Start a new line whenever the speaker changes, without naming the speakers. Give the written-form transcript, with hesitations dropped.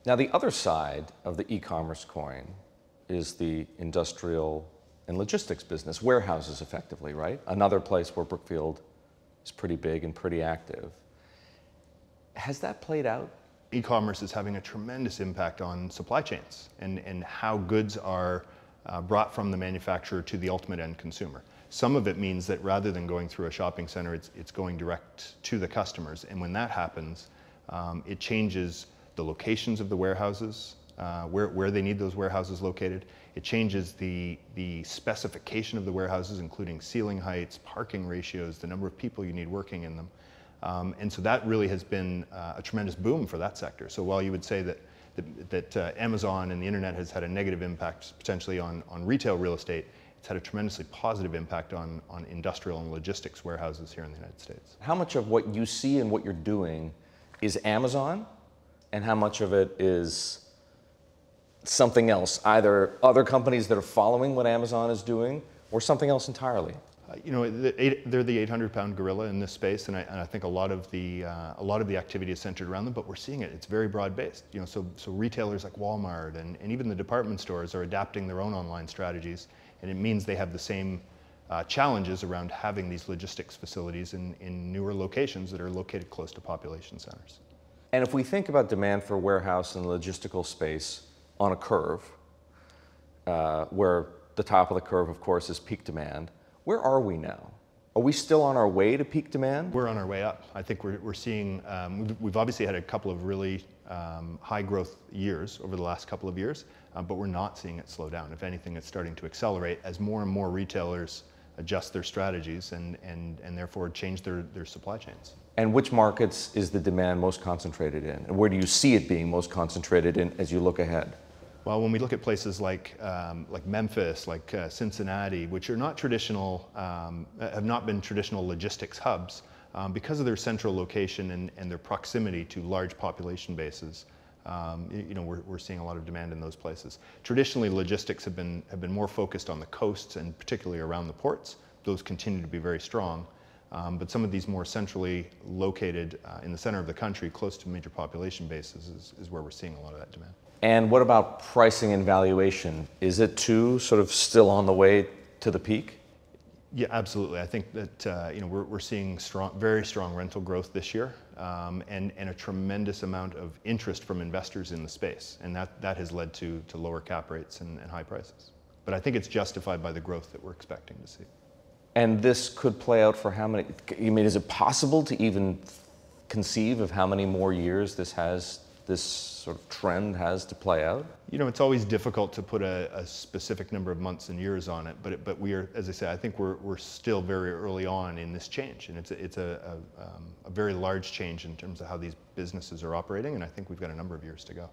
Now, the other side of the e-commerce coin is the industrial and logistics business, warehouses effectively, right? Another place where Brookfield is pretty big and pretty active. Has that played out?
E-commerce is having a tremendous impact on supply chains and how goods are brought from the manufacturer to the ultimate end consumer. Some of it means that rather than going through a shopping center, it's going direct to the customers. And when that happens, it changes the locations of the warehouses, where they need those warehouses located. It changes the specification of the warehouses, including ceiling heights, parking ratios, the number of people you need working in them. And so that really has been a tremendous boom for that sector. So while you would say that Amazon and the internet has had a negative impact potentially on retail real estate, it's had a tremendously positive impact on industrial and logistics warehouses here in the United States.
How much of what you see and what you're doing is Amazon, and how much of it is something else, either other companies that are following what Amazon is doing or something else entirely?
You know, they're the 800-pound gorilla in this space, and I think a lot of the activity is centered around them. But we're seeing it; it's very broad-based. You know, so retailers like Walmart and even the department stores are adapting their own online strategies, and it means they have the same challenges around having these logistics facilities in newer locations that are located close to population centers.
And if we think about demand for warehouse and logistical space on a curve, where the top of the curve, of course, is peak demand. Where are we now? Are we still on our way to peak demand?
We're on our way up. I think we're seeing, we've obviously had a couple of really high growth years over the last couple of years, but we're not seeing it slow down. If anything, it's starting to accelerate as more and more retailers adjust their strategies and therefore change their supply chains.
And which markets is the demand most concentrated in? And where do you see it being most concentrated in as you look ahead?
Well, when we look at places like Memphis, like Cincinnati, which are not traditional, have not been traditional logistics hubs, because of their central location and their proximity to large population bases, you know, we're seeing a lot of demand in those places. Traditionally, logistics have been more focused on the coasts and particularly around the ports. Those continue to be very strong, but some of these more centrally located in the center of the country, close to major population bases, is where we're seeing a lot of that demand.
And what about pricing and valuation? Is it too sort of still on the way to the peak?
Yeah, absolutely. I think that you know, we're seeing very strong rental growth this year, and a tremendous amount of interest from investors in the space, and that has led to lower cap rates and high prices. But I think it's justified by the growth that we're expecting to see.
And this could play out for how many? I mean, is it possible to even conceive of how many more years this sort of trend has to play out?
You know, it's always difficult to put a specific number of months and years on it, but we are, as I said, I think we're still very early on in this change, and it's a very large change in terms of how these businesses are operating, and I think we've got a number of years to go.